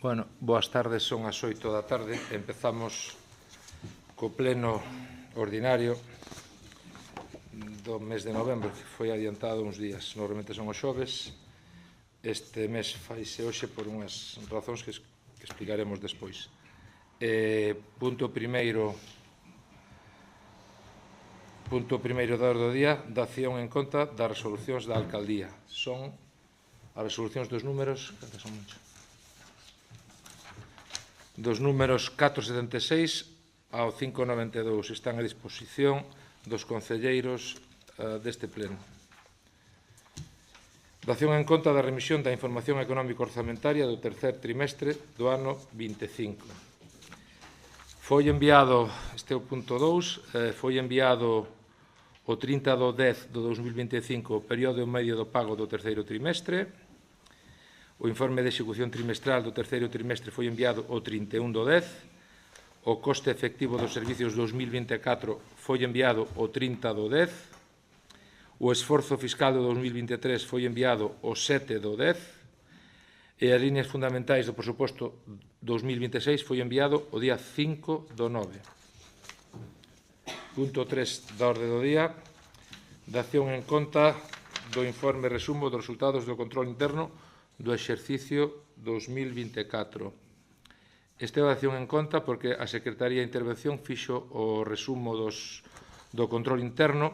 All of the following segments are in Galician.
Bueno, boas tardes, son as 8 da tarde. Empezamos co pleno ordinario do mes de novembro, que foi adiantado uns días. Normalmente son os xoves. Este mes faise hoxe por unhas razóns que explicaremos despois. Punto primeiro da orde do día, dación en conta das resolucións da alcaldía. Son as resolucións dos números, dos números 476 ao 592. Están a disposición dos concelleiros deste pleno. Dación en conta da remisión da información económica orzamentaria do tercer trimestre do ano 25. Foi enviado, este é o punto 2, foi enviado o 30 do 10 do 2025 o período medio do pago do terceiro trimestre. O informe de execución trimestral do terceiro trimestre foi enviado o 31 do 10. O coste efectivo dos servicios 2024 foi enviado o 30 do 10. O esforzo fiscal do 2023 foi enviado o 7 do 10. E as líneas fundamentais do presuposto 2026 foi enviado o día 5 do 9. Punto 3 da orde do día. Dación en conta do informe resumo dos resultados do control interno do exercicio 2024. Esta é a dación en conta porque a Secretaría de Intervención fixo o resumo do control interno.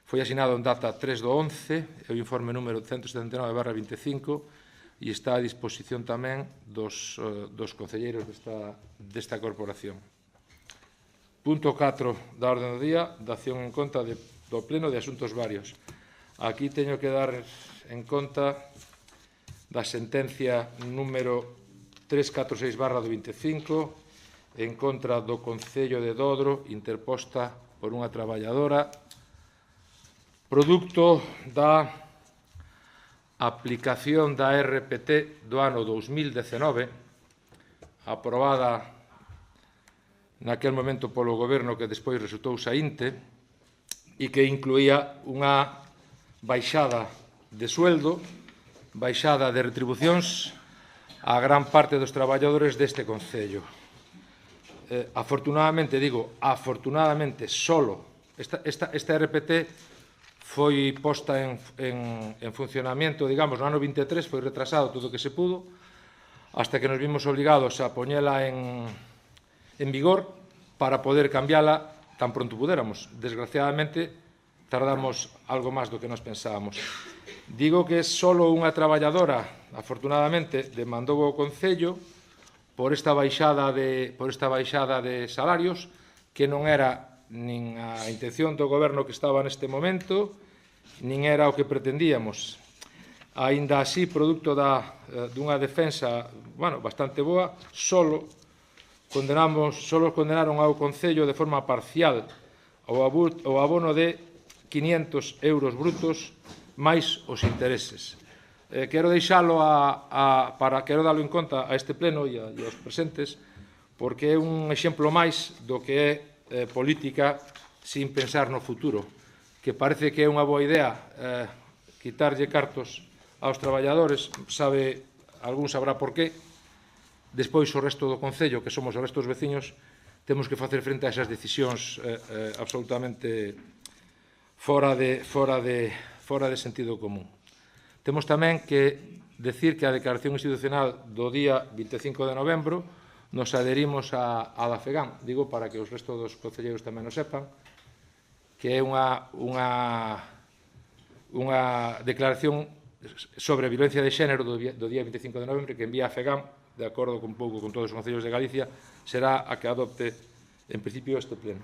Foi asinado en data 3 do 11, é o informe número 179/25 e está a disposición tamén dos concelleiros desta corporación. Punto 4 da orde do día, dación en conta do pleno de asuntos varios. Aquí teño que dar en conta da sentencia número 346/25 en contra do Concello de Dodro, interposta por unha traballadora, produto da aplicación da RPT do ano 2019, aprobada naquel momento polo Goberno que despois resultou saínte e que incluía unha baixada de sueldo, baixada de retribucións a gran parte dos traballadores deste Concello. Afortunadamente, solo esta RPT foi posta en funcionamento, digamos, no ano 23, foi retrasado todo o que se pudo, hasta que nos vimos obligados a poñela en vigor para poder cambiala tan pronto pudéramos. Desgraciadamente, tardamos algo máis do que nos pensábamos. Digo que solo unha traballadora, afortunadamente, demandou ao Concello por esta baixada de salarios, que non era nin a intención do Goberno que estaba neste momento, nin era o que pretendíamos. Aínda así, produto dunha defensa bastante boa, solo condenaron ao Concello de forma parcial o abono de 500 euros brutos máis os intereses. Quero deixalo quero darlo en conta a este pleno e aos presentes, porque é un exemplo máis do que é política sin pensar no futuro, que parece que é unha boa idea quitarlle cartos aos traballadores, algún sabrá por qué. Despois, o resto do Concello, que somos o resto dos veciños, temos que facer frente a esas decisións absolutamente fora de sentido común. Temos tamén que decir que a declaración institucional do día 25 de novembro nos adherimos a da FEGAM, digo para que os restos dos concelleiros tamén o sepan, que é unha declaración sobre a violencia de xénero do día 25 de novembro que envía a FEGAM, de acordo con todos os concellos de Galicia, será a que adopte en principio este pleno.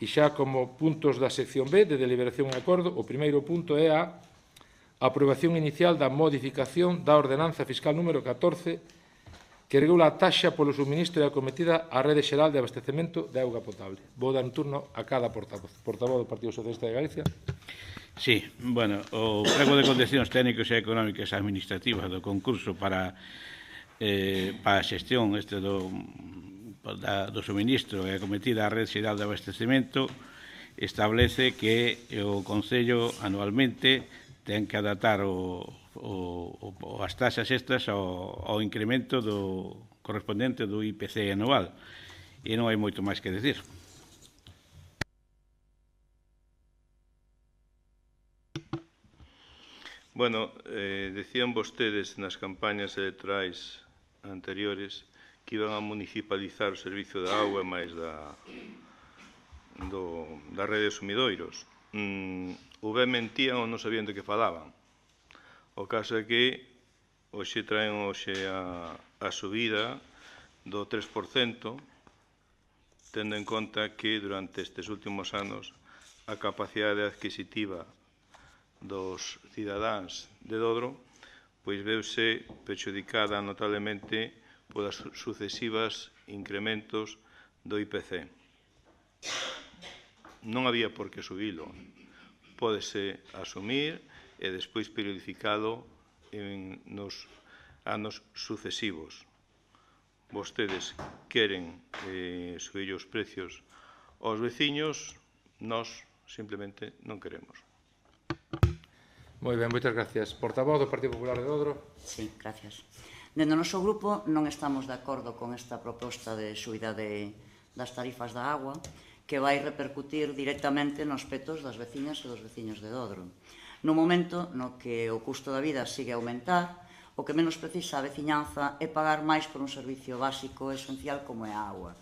E xa como puntos da sección B de deliberación e acordo, o primeiro punto é a aprobación inicial da modificación da ordenanza fiscal número 14 que regula a taxa polo suministro e acometida á rede xeral de abastecemento de auga potable. Vou dar un turno a cada portavoz. Portavoz do Partido Socialista de Galicia. Sí, o prego de condicións técnicas e económicas administrativas do concurso para a xestión do suministro e acometida á rede xeral de abastecemento establece que o Concello anualmente ten que adaptar o as taxas estas ao incremento correspondente do IPC anual. E non hai moito máis que decir. Bueno, decían vostedes nas campañas electorais anteriores que iban a municipalizar o servicio de auga e máis da rede de sumidoiros. Ou ben mentían ou non sabían de que falaban. O caso é que hoxe traen a subida do 3%, tendo en conta que durante estes últimos anos a capacidade adquisitiva dos cidadáns de Dodro pois veuse perxudicada notablemente polas sucesivas incrementos do IPC. Non había por que subilo. Pódese asumir e despois periodificado nos anos sucesivos. Vostedes queren subir os precios aos veciños, nós simplemente non queremos. Moi ben, moitas gracias. Portavoz do Partido Popular de Dodro. Sí, gracias. Dentro do noso grupo non estamos de acordo con esta proposta de subida das tarifas da agua que vai repercutir directamente nos petos das veciñas e dos veciños de Dodro. No momento no que o custo da vida sigue a aumentar, o que menos precisa a veciñanza é pagar máis por un servicio básico e esencial como é a agua.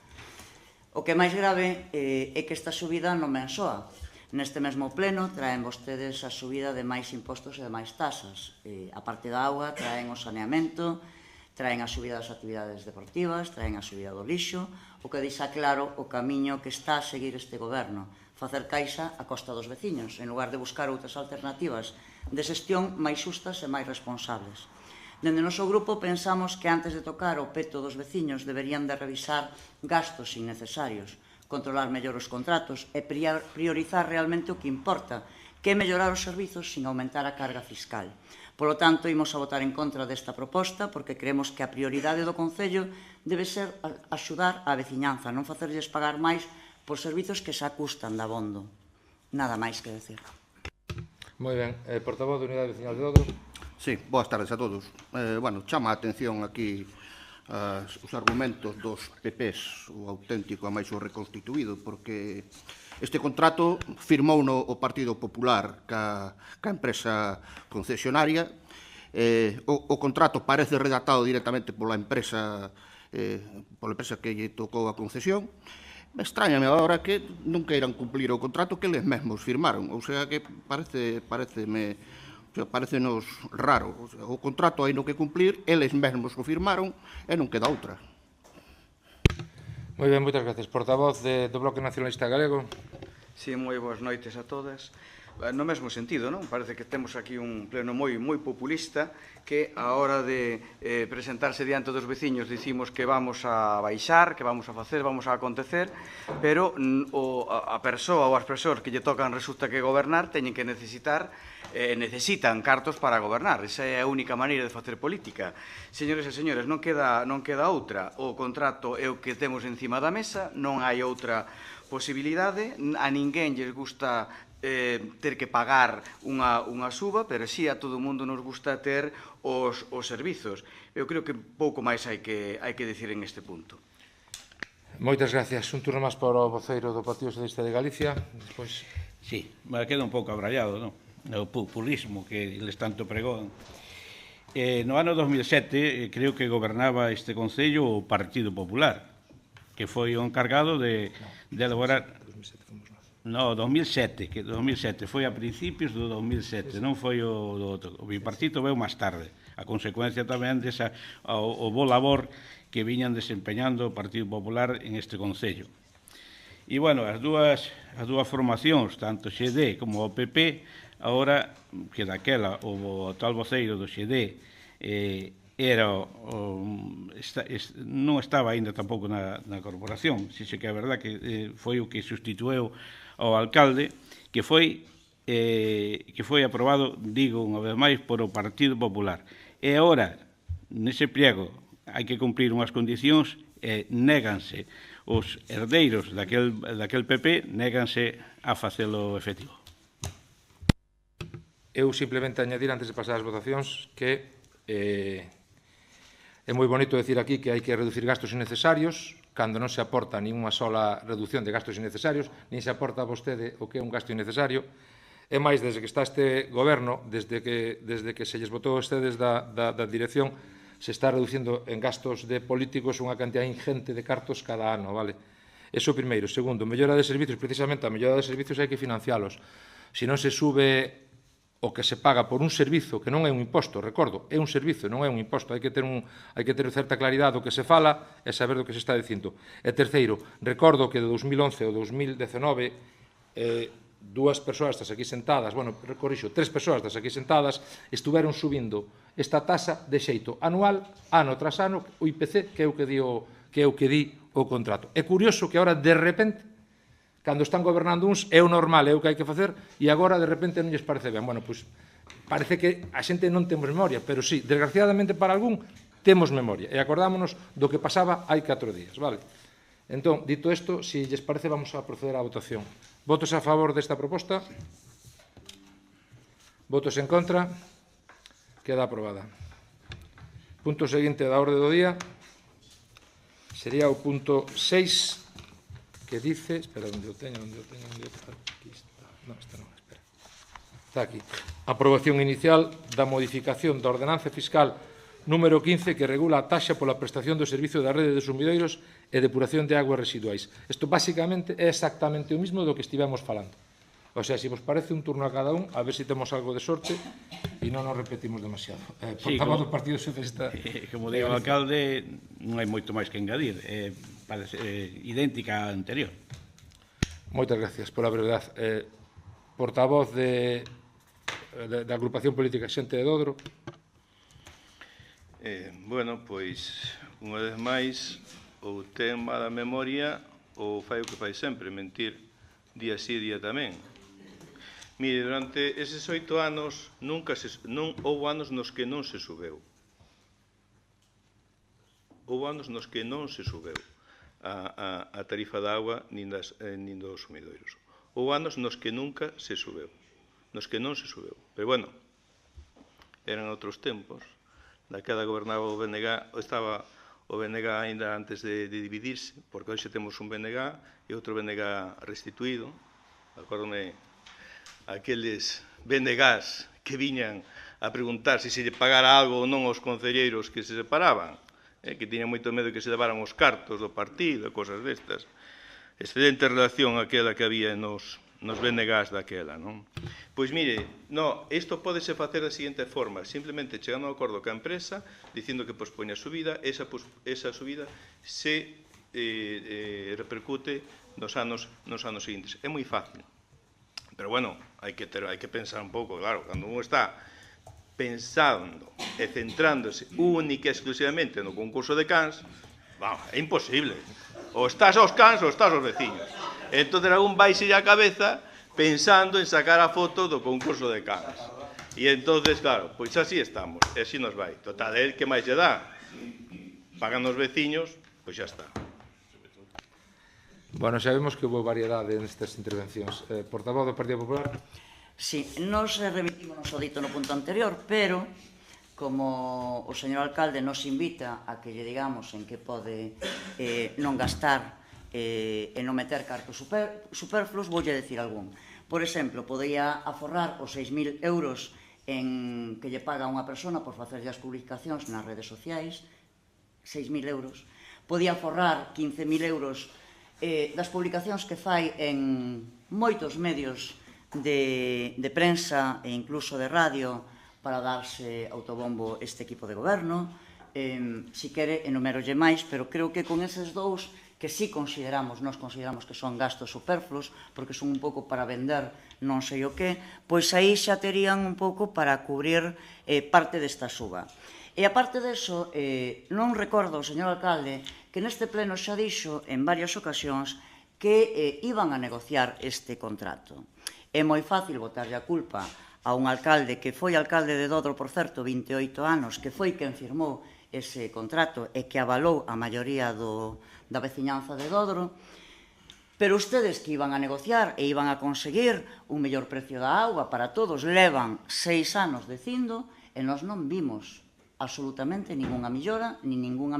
O que é máis grave é que esta subida non mensoa. Neste mesmo pleno traen vostedes a subida de máis impostos e de máis tasas. A parte da auga traen o saneamento, traen a subida das actividades deportivas, traen a subida do lixo, o que deixa claro o camiño que está a seguir este goberno, facer caixa a costa dos veciños, en lugar de buscar outras alternativas de xestión máis xustas e máis responsables. Dende o noso grupo pensamos que antes de tocar o peto dos veciños deberían de revisar gastos innecesarios, controlar mellor os contratos e priorizar realmente o que importa, que é mellorar os servizos sin aumentar a carga fiscal. Polo tanto, imos a votar en contra desta proposta porque creemos que a prioridade do Concello debe ser axudar a veciñanza, non facerlles pagar máis por servizos que se acustan de abondo. Nada máis que decir. Moi ben. Portavoz da Unidade Vecinal de Dodro. Sí, boas tardes a todos. Chama a atención aquí os argumentos dos PPs, o auténtico a máis o reconstituído, porque este contrato firmou o Partido Popular ca empresa concesionaria. O contrato parece redactado directamente pola empresa que lle tocou a concesión. Me extrañame agora que non queiran cumplir o contrato que eles mesmos firmaron. O sea que parecenos raro. O contrato hai no que cumplir, eles mesmos o firmaron e non queda outra. Moi ben, moitas gracias. Portavoz do Bloque Nacionalista Galego. Si, moi boas noites a todas. No mesmo sentido, non? Parece que temos aquí un pleno moi populista que a hora de presentarse diante dos veciños dicimos que vamos a baixar, que vamos a facer, vamos a acontecer, pero a persoa ou as persoas que lle tocan resulta que gobernar teñen que necesitan cartos para gobernar. Esa é a única maneira de facer política. Señores e señores, non queda outra. O contrato é o que temos encima da mesa, non hai outra posibilidade. A ninguén lles gusta ter que pagar unha suba, pero si a todo o mundo nos gusta ter os servizos. Eu creo que pouco máis hai que dicir en este punto. Moitas gracias. Un turno máis para o voceiro do Partido Socialista de Galicia. Despois... Sí, me queda un pouco abrallado, non? O populismo que les tanto pregón. No ano 2007 creo que gobernaba este Concello o Partido Popular, que foi o encargado de elaborar... No, 2007, foi a principios do 2007, non foi o outro. O bipartito veu máis tarde, a consecuencia tamén o bo labor que viñan desempeñando o Partido Popular en este Concello. E, bueno, as dúas formacións, tanto o XD como o PP, agora que daquela o tal voceiro do XD non estaba aínda tampouco na corporación, se que é verdad que foi o que sustitueu ao alcalde, que foi aprobado, digo unha vez máis, por o Partido Popular. E agora, nese pliego, hai que cumprir unhas condicións e néganse os herdeiros daquel PP, néganse a facelo efectivo. Eu simplemente añadir, antes de pasar ás votacións, que é moi bonito decir aquí que hai que reducir gastos innecesarios, cando non se aporta nin unha sola reducción de gastos innecesarios, nin se aporta a vostede o que é un gasto innecesario. E máis, desde que está este goberno, desde que se lles botou a ustedes da dirección, se está reducindo en gastos de políticos unha cantidad ingente de cartos cada ano, vale? Eso primeiro. Segundo, mellora de servicios, precisamente a mellora de servicios hai que financialos. Se non se sube o que se paga por un servizo, que non é un imposto, recordo, é un servizo, non é un imposto, hai que ter certa claridade do que se fala e saber do que se está dicindo. E terceiro, recordo que de 2011 ao 2019 dúas persoas das aquí sentadas, tres persoas das aquí sentadas estuveron subindo esta tasa de xeito anual, ano tras ano, o IPC, que é o que di o contrato. É curioso que agora, de repente, cando están gobernando uns, é o normal, é o que hai que facer, e agora, de repente, non lles parece ben. Bueno, pois, parece que a xente non temos memoria, pero sí, desgraciadamente para algún, temos memoria, e acordámonos do que pasaba hai 4 días, vale? Entón, dito isto, se lles parece, vamos a proceder á votación. Votos a favor desta proposta? Votos en contra? Queda aprobada. Punto seguinte da orde do día sería o punto 6, que dice, espera, onde o teño, aquí está, non, esta non, espera, está aquí, aprobación inicial da modificación da ordenanza fiscal número 15 que regula a taxa pola prestación do servicio da rede de sumidoiros e depuración de aguas residuais. Isto, basicamente, é exactamente o mismo do que estivemos falando. O sea, se vos parece un turno a cada un, a ver se temos algo de sorte e non nos repetimos demasiado. Portavoz do Partido Socialista. Como digo o alcalde, non hai moito máis que engadir. Parece idéntica á anterior. Moitas gracias pola brevedade. Portavoz da agrupación política Xente de Dodro. Bueno, pois, unha vez máis, ou ten mala memoria ou fai o que fai sempre, mentir día sí, día tamén. Mire, durante eses 8 anos non houve anos nos que non se subeu. Houve anos nos que non se subeu a tarifa de agua nin dos sumidoiros. Houve anos nos que nunca se subeu. Nos que non se subeu. Pero, bueno, eran outros tempos. Daquela gobernaba o BNG, estaba o BNG ainda antes de dividirse, porque hoxe temos un BNG e outro BNG restituído. Acórdome aqueles BNGs que viñan a preguntar se lle pagara algo ou non aos concelleiros que se separaban, que tiñan moito medo que se levaran os cartos do partido e cosas destas. Excelente relación aquela que había nos BNGs daquela, non? Pois mire, isto pódese facer da seguinte forma, simplemente chegando a un acordo ca empresa, dicindo que pospoña a subida, esa subida se repercute nos anos seguintes. É moi fácil. Pero, bueno, hai que pensar un pouco, claro, cando un está pensando e centrándose única e exclusivamente no concurso de cans, é imposible. Ou estás aos cans ou estás aos veciños. Entón, algún vaise a cabeza pensando en sacar a foto do concurso de cans. E entón, claro, pois así estamos, e así nos vai. Total, el que máis lle dá? Pagan os veciños, pois xa está. Bueno, xa vemos que houve variedade nestas intervencións. Portavoz do Partido Popular. Sí, nos remitimos ao dito no punto anterior, pero como o señor alcalde nos invita a que lle digamos en que pode non gastar e non meter cartos superfluos, voulle decir algún. Por exemplo, podría aforrar os 6.000 euros que lle paga unha persona por facer as publicacións nas redes sociais, 6.000 euros. Podía aforrar 15.000 euros das publicacións que fai en moitos medios de prensa e incluso de radio para darse autobombo este equipo de goberno. Si quere, enumerolle máis, pero creo que con eses dous que sí nos consideramos que son gastos superfluos, porque son un pouco para vender non sei o que, pois aí xa terían un pouco para cubrir parte desta suba. E aparte deso, non recordo, señor alcalde, que neste pleno xa dixo en varias ocasións que iban a negociar este contrato. É moi fácil botarlle a culpa a un alcalde que foi alcalde de Dodro, por certo, 28 anos, que foi quen firmou ese contrato e que avalou a maioría da veciñanza de Dodro, Pero ustedes que iban a negociar e iban a conseguir un mellor precio da auga para todos, levan 6 anos dicindo e nós non vimos absolutamente ninguna millora ni ninguna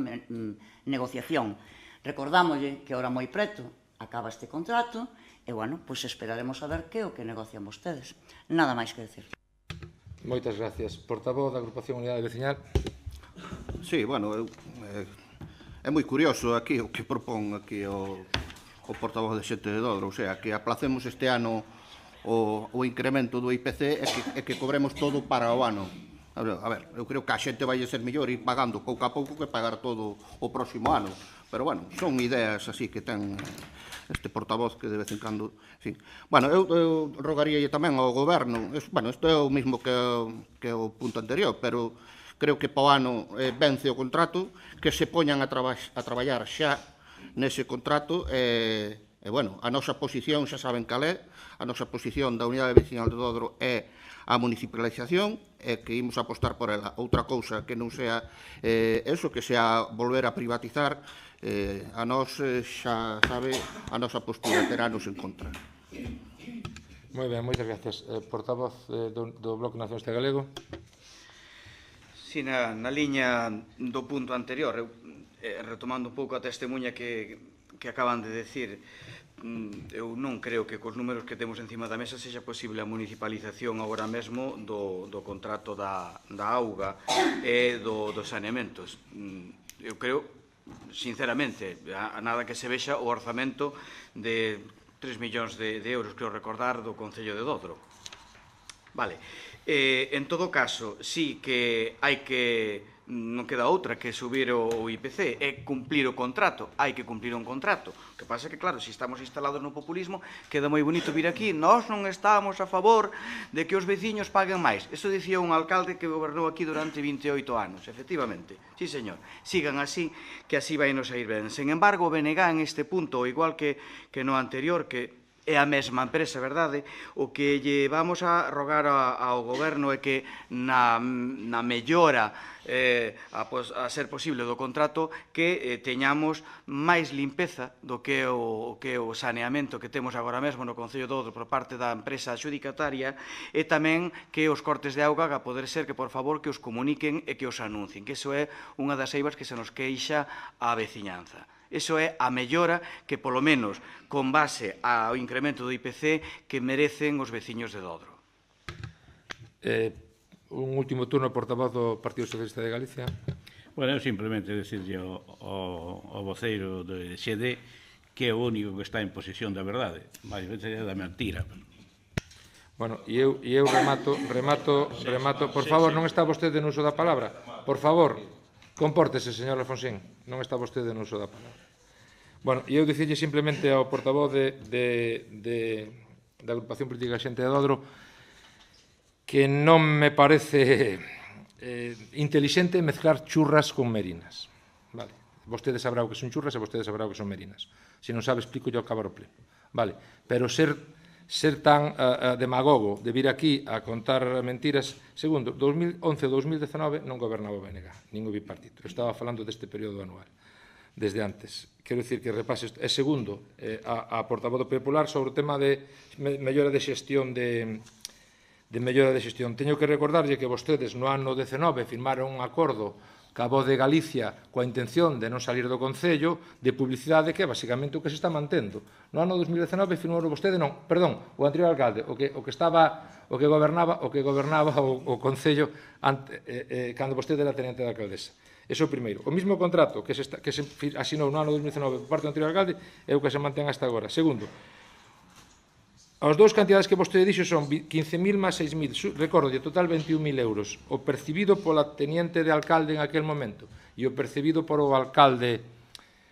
negociación. Recordámoslle que ahora moi preto acaba este contrato e, bueno, pois esperaremos a ver que é o que negocian vostedes. Nada máis que decir. Moitas gracias. Portavoz da Agrupación Unidade Veciñal. Sí, bueno, é moi curioso aquí o que propón aquí o portavoz de Xente de Dodro, o sea, que aplacemos este ano o incremento do IPC e que cobremos todo para o ano. A ver, eu creo que a xente vai ser mellor ir pagando pouco a pouco que pagar todo o próximo ano. Pero, bueno, son ideas así que ten este portavoz que de vez en cando... En fin. Bueno, eu rogaría tamén ao goberno, bueno, isto é o mesmo que o punto anterior, pero creo que para o ano vence o contrato, que se poñan a traballar xa nese contrato e, bueno, a nosa posición xa saben cal é, a nosa posición da Unidade Veciñal de Dodro é a municipalización e que imos apostar por ela. Outra cousa que non sea eso, que sea volver a privatizar, a nós xa sabe a nosa postura, teranos en contra. Moi ben, moitas gracias. Portavoz do Bloque Nacionalista Galego. Si, na liña do punto anterior, retomando un pouco a testemunha que acaban de decir, eu non creo que cos números que temos encima da mesa sexa posible a municipalización agora mesmo do contrato da auga e do saneamentos. Eu creo, sinceramente, a nada que se vexa o orzamento de 3 millóns de euros, creo recordar, do Concello de Dodro. Vale. En todo caso, sí que hai que... non queda outra que subir o IPC e cumplir o contrato. Hai que cumplir un contrato. O que pasa é que, claro, se estamos instalados no populismo, queda moi bonito vir aquí. Nós non estamos a favor de que os veciños paguen máis. Eso dicía un alcalde que gobernou aquí durante 28 anos, efectivamente. Sí, señor. Sigan así, que así vai nos a ir ben. Sen embargo, o BNG en este punto, igual que no anterior, que é a mesma empresa, verdade? O que lle vamos a rogar ao goberno é que na mellora a ser posible do contrato que teñamos máis limpeza do que o saneamento que temos agora mesmo no Concello de Dodro por parte da empresa adxudicataria e tamén que os cortes de auga a poder ser que, por favor, que os comuniquen e que os anuncien, que iso é unha das eivas que se nos queixa a veciñanza. Iso é a mellora que, polo menos, con base ao incremento do IPC que merecen os veciños de Dodro. Un último turno, portavoz do Partido Socialista de Galicia. Bueno, eu simplemente decirlle ao voceiro de XD que é o único que está en posesión da verdade, máis veces é da mentira. Bueno, e eu remato, por favor, non está vostede no uso da palabra. Por favor, compórtese, señor Alfonsín, non está vostede no uso da palabra. Bueno, e eu dicirlle simplemente ao portavoz da Agrupación Política Xente de Dodro que non me parece intelixente mezclar churras con merinas. Vale. Vostede sabrá o que son churras e vostede sabrá o que son merinas. Se non sabe, explico yo ao cabo o pleno. Vale. Pero ser tan demagogo de vir aquí a contar mentiras. Segundo, 2011-2019 non gobernaba o BNG, nin o bipartito. Estaba falando deste período anual, desde antes. Quero dicir que repase isto. E segundo, a portavoz do Popular sobre o tema de mellora de xestión Teño que recordarlle que vostedes no ano 19 firmaron un acordo ca Voz de Galicia coa intención de non salir do Concello de publicidade que é basicamente o que se está mantendo. No ano 2019 firmou vostede, non, perdón, o anterior alcalde, o que gobernaba o Concello cando vostede era tenente da alcaldesa. Eso é o primeiro. O mismo contrato que se asinou no ano 2019 por parte do anterior alcalde é o que se mantén hasta agora. Segundo, as dúas cantidades que vostede dixo son 15.000 máis 6.000. Recordo, de total 21.000 euros. O percibido pola teniente de alcalde en aquel momento e o percibido por o alcalde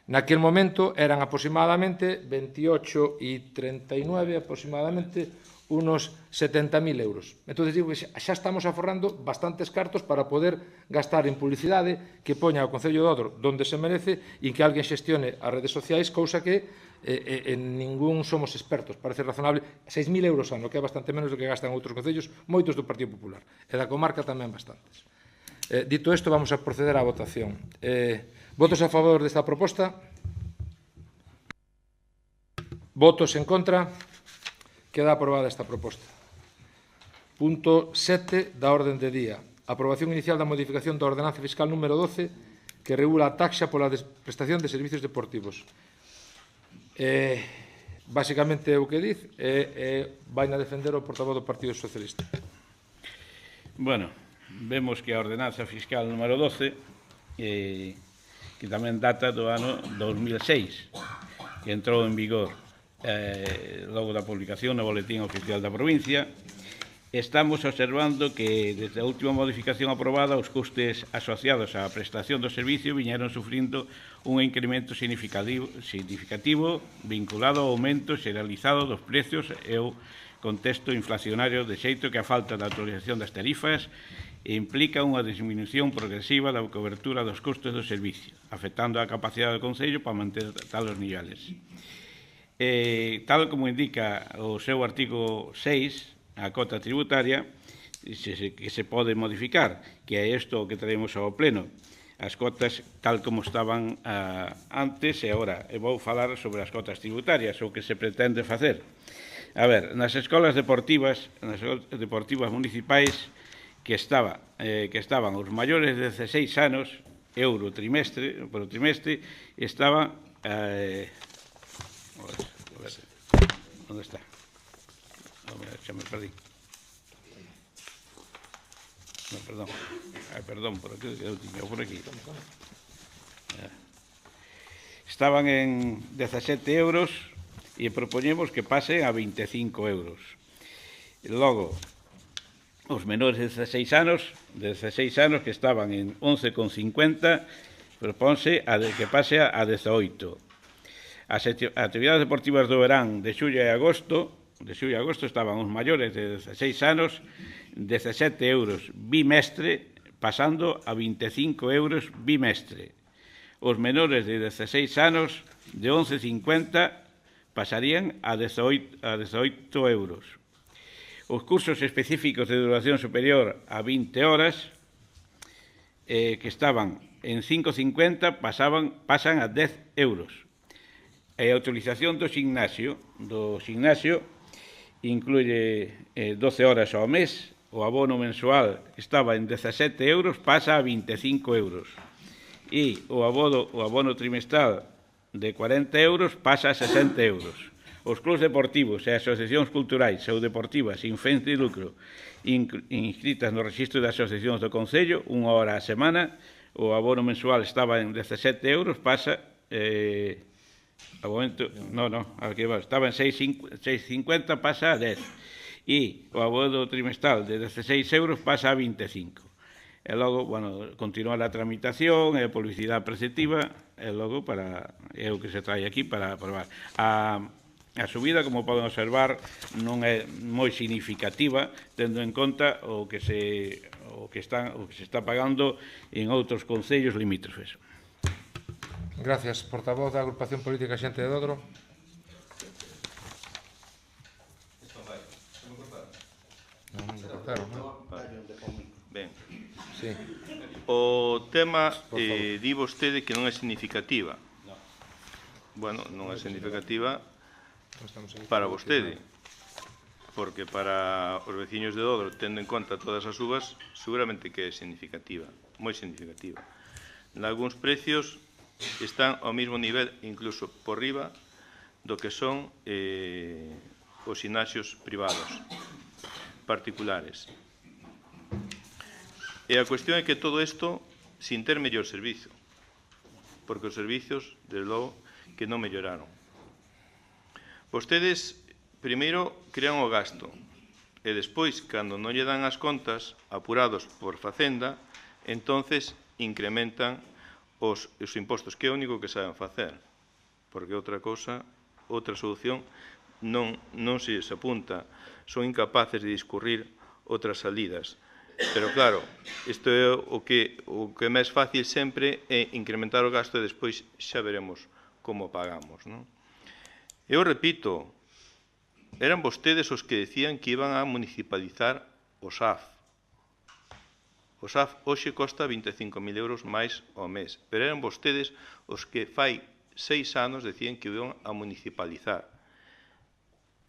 naquel momento eran aproximadamente 28 e 39, aproximadamente unos 70.000 euros. Entón, digo que xa estamos aforrando bastantes cartos para poder gastar en publicidade que poña o Concello de Dodro donde se merece e que alguén xestione as redes sociais, cousa que en ningún somos expertos, parece razonable. 6.000 euros ano, que é bastante menos do que gastan outros concellos, moitos do Partido Popular, e da comarca tamén bastantes. Dito isto, vamos a proceder á votación. Votos a favor desta proposta? Votos en contra. Queda aprobada esta proposta. Punto 7 da orden de día. Aprobación inicial da modificación da ordenanza fiscal número 12 que regula a taxa pola prestación de servicios deportivos. Basicamente o que diz vai a defender o portavoz do Partido Socialista. Bueno, vemos que a ordenanza fiscal número 12 que tamén data do ano 2006 que entrou en vigor logo da publicación no Boletín Oficial da Provincia. Estamos observando que desde a última modificación aprobada os costes asociados á prestación do servicio viñeron sufrindo un incremento significativo vinculado ao aumento xeralizado dos precios e o contexto inflacionario, de xeito que a falta de actualización das tarifas implica unha disminución progresiva da cobertura dos costes do servicio, afectando a capacidade do Concello para manter talos niveles. Tal como indica o seu artigo 6, a cota tributaria, que se pode modificar, que é isto que traemos ao pleno, as cotas tal como estaban antes e agora. E vou falar sobre as cotas tributarias, o que se pretende facer. A ver, nas escolas deportivas municipais que estaban os maiores de 16 anos, euro por trimestre, estaban... onde está? Xa me perdí. No, perdón, por aquí, eu tiño por aquí. Estaban en 17 euros e propoñemos que pase a 25 euros. Logo, os menores de 16 anos que estaban en 11,50, propónse que pase a 18. As actividades deportivas do verán de xullo e agosto estaban os maiores de 16 anos 17 euros bimestre, pasando a 25 euros bimestre. Os menores de 16 anos de 11,50 pasarían a 18 euros. Os cursos específicos de duración superior a 20 horas que estaban en 5,50 pasan a 10 euros. E a utilización do gimnasio incluye 12 horas ao mes, o abono mensual estaba en 17 euros, pasa a 25 euros. E o abono trimestral de 40 euros pasa a 60 euros. Os clubs deportivos e asociacións culturais ou deportivas sin fins de lucro inscritas no registro de asociacións do Concello, 1 hora a semana, o abono mensual estaba en 17 euros, pasa... estaba en 6,50, pasa a 10. E o abono trimestral de 16 euros pasa a 25. E logo, continuar a tramitación e a publicidade preceptiva, e logo é o que se trae aquí para aprobar. A subida, como poden observar, non é moi significativa, tendo en conta o que se está pagando en outros concellos limítrofes. Gracias. Portavoz da Agrupación Política Xente de Dodro. Non cortaron, non? Ben. Sí. O tema, di vostede que non é significativa. Bueno, non é significativa para vostede, porque para os veciños de Dodro, tendo en conta todas as uvas, seguramente que é significativa, moi significativa. Nalgúns precios están ao mesmo nivel, incluso por riba, do que son os gimnasios privados, particulares. E a cuestión é que todo isto sin ter mellor servizo, porque os servizos, desde logo, que non melloraron. Vostedes, primeiro, crean o gasto, e despois, cando non lle dan as contas, apurados por Facenda, entonces incrementan os impostos, que é o único que saben facer, porque outra solución non se apunta, son incapaces de discurrir outras salidas. Pero claro, isto é o que é máis fácil sempre é incrementar o gasto e despois xa veremos como pagamos, non? Eu repito, eran vostedes os que decían que iban a municipalizar o SAF. O SAF hoxe costa 25.000 euros máis ao mes, pero eran vostedes os que fai 6 anos decían que iban a municipalizar.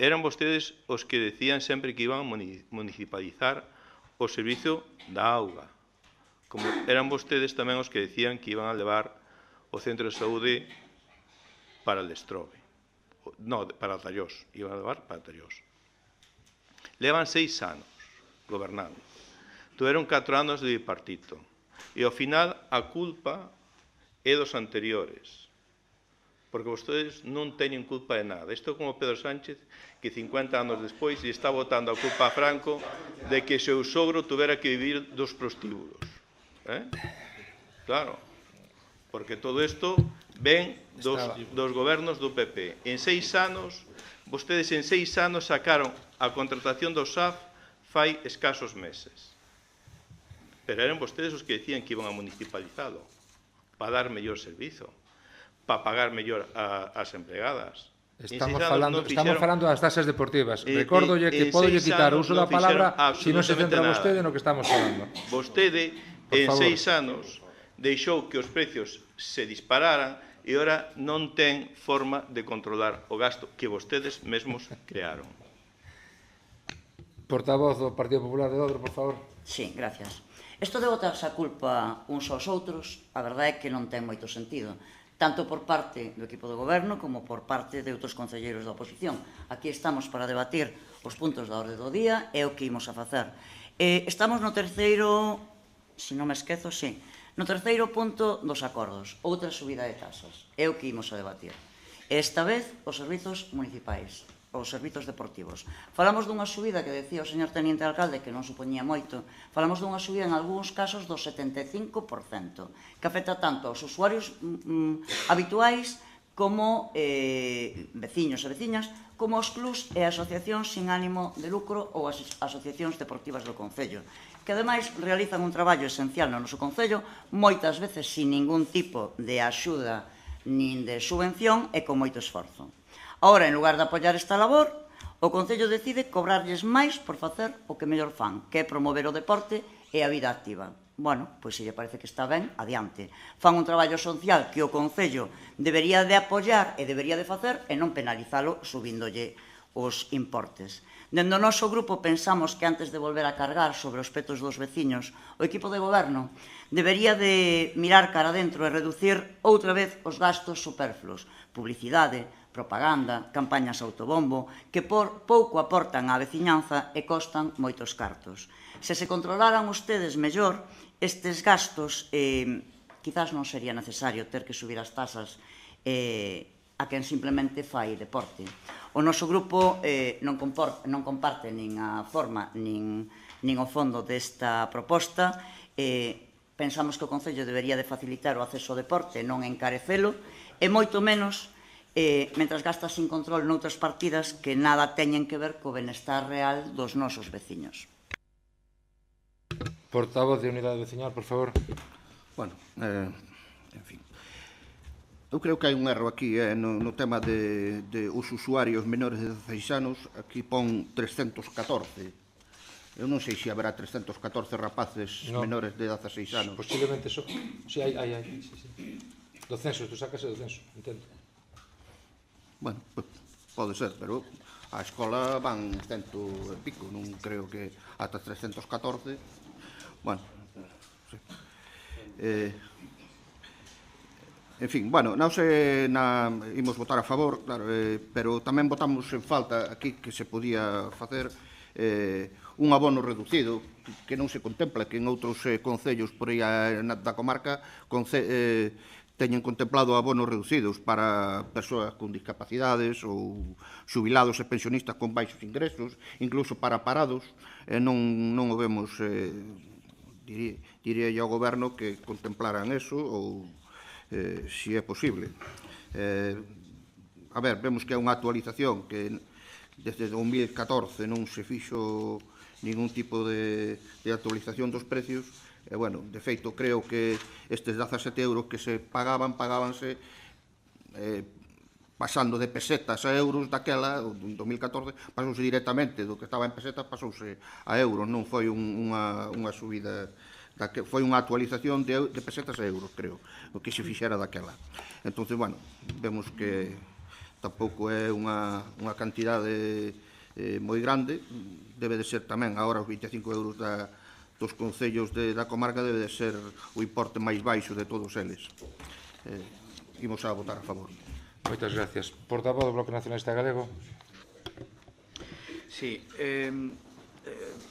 eran vostedes os que decían sempre que iban a municipalizar o servizo da auga. Como eran vostedes tamén os que decían que iban a levar o centro de saúde para el Estrobe. No, para Tallós. Iban a levar para Tallós. Levan 6 anos gobernando. Tuveron 4 anos de bipartito. E ao final a culpa é dos anteriores. Porque vostedes non teñen culpa de nada. Isto é como Pedro Sánchez, que 50 anos despois lle está botando a culpa a Franco de que seu sogro tuvera que vivir dos prostíbulos. Claro, porque todo isto ven dos gobernos do PP. En 6 anos, vostedes en 6 anos sacaron a contratación do SAF fai escasos meses. Pero eran vostedes os que decían que iban a municipalizalo para dar mellor servizo, para pagar mellor as empregadas. Estamos falando das tasas deportivas. Recórdolle que podolle quitar o uso da palabra se non se centra vostede no que estamos falando. Vostede, en 6 anos, deixou que os precios se dispararan e ora non ten forma de controlar o gasto que vostedes mesmos crearon. Portavoz do Partido Popular de Dodro, por favor. Sí, gracias. Isto de botarse a culpa uns aos outros, a verdade é que non ten moito sentido, tanto por parte do equipo de goberno como por parte de outros concelleiros da oposición. Aquí estamos para debatir os puntos da orde do día e o que imos a facer. Estamos no terceiro, se non me esquezo, sí, no terceiro punto dos acordos, outra subida de tasas, é o que imos a debatir. Esta vez, os servizos municipais, os servizos deportivos. Falamos dunha subida que decía o señor teniente alcalde que non supoñía moito, falamos dunha subida en algúns casos do 75%, que afecta tanto aos usuarios habituais como veciños e veciñas, como aos clubs e asociacións sin ánimo de lucro ou as asociacións deportivas do Concello, que ademais realizan un traballo esencial no noso Concello, moitas veces sin ningún tipo de axuda nin de subvención e con moito esforzo. Ahora, en lugar de apoiar esta labor, o Concello decide cobrarlles máis por facer o que mellor fan, que é promover o deporte e a vida activa. Bueno, pois se lle parece que está ben, adiante. Fan un traballo social que o Concello debería de apoiar e debería de facer e non penalizalo subíndolle os importes. Dende o noso grupo pensamos que antes de volver a cargar sobre os petos dos veciños, o equipo de goberno debería de mirar cara adentro e reducir outra vez os gastos superfluos, publicidade, propaganda, campañas autobombo, que pouco aportan á veciñanza e costan moitos cartos. Se se controlaran ustedes mellor estes gastos, quizás non sería necesario ter que subir as tasas a quen simplemente fai deporte. O noso grupo non comparte nin a forma nin o fondo desta proposta. Pensamos que o Concello debería de facilitar o acceso ao deporte, non encarecelo, e moito menos mentras gasta sin control noutras partidas que nada teñen que ver co benestar real dos nosos veciños. Portavoz de Unidade Veciñal, por favor. Bueno, en fin. Eu creo que hai un erro aquí no tema de os usuarios menores de 16 anos. Aquí pon 314. Eu non sei se haberá 314 rapaces menores de 16 anos. Posiblemente eso. Sí, hai. Do censo, tú sacas do censo, entendo. Bueno, pode ser, pero a escola van 100 e pico, non creo que ata 314. Bueno, sí. En fin, bueno, nós imos votar a favor, claro, pero tamén votamos en falta aquí que se podía facer un abono reducido, que non se contempla, que en outros concellos por aí da comarca teñen contemplado abonos reducidos para persoas con discapacidades ou xubilados e pensionistas con baixos ingresos, incluso para parados. Non o vemos, diría ao goberno que contemplaran eso ou se é posible. A ver, vemos que é unha actualización que desde 2014 non se fixo ningún tipo de actualización dos precios. E, bueno, de feito, creo que estes 17 euros que se pagábanse pasando de pesetas a euros daquela, en 2014, pasouse directamente do que estaba en pesetas, pasouse a euros, non foi unha subida, foi unha actualización de pesetas a euros, creo, o que se fixera daquela. Entón, bueno, vemos que tampouco é unha cantidade moi grande, debe de ser tamén agora os 25 euros dos concellos da comarca, debe de ser o importe máis baixo de todos eles. Imos a votar a favor. Moitas gracias. Portavoz do Bloque Nacionalista Galego. Sí,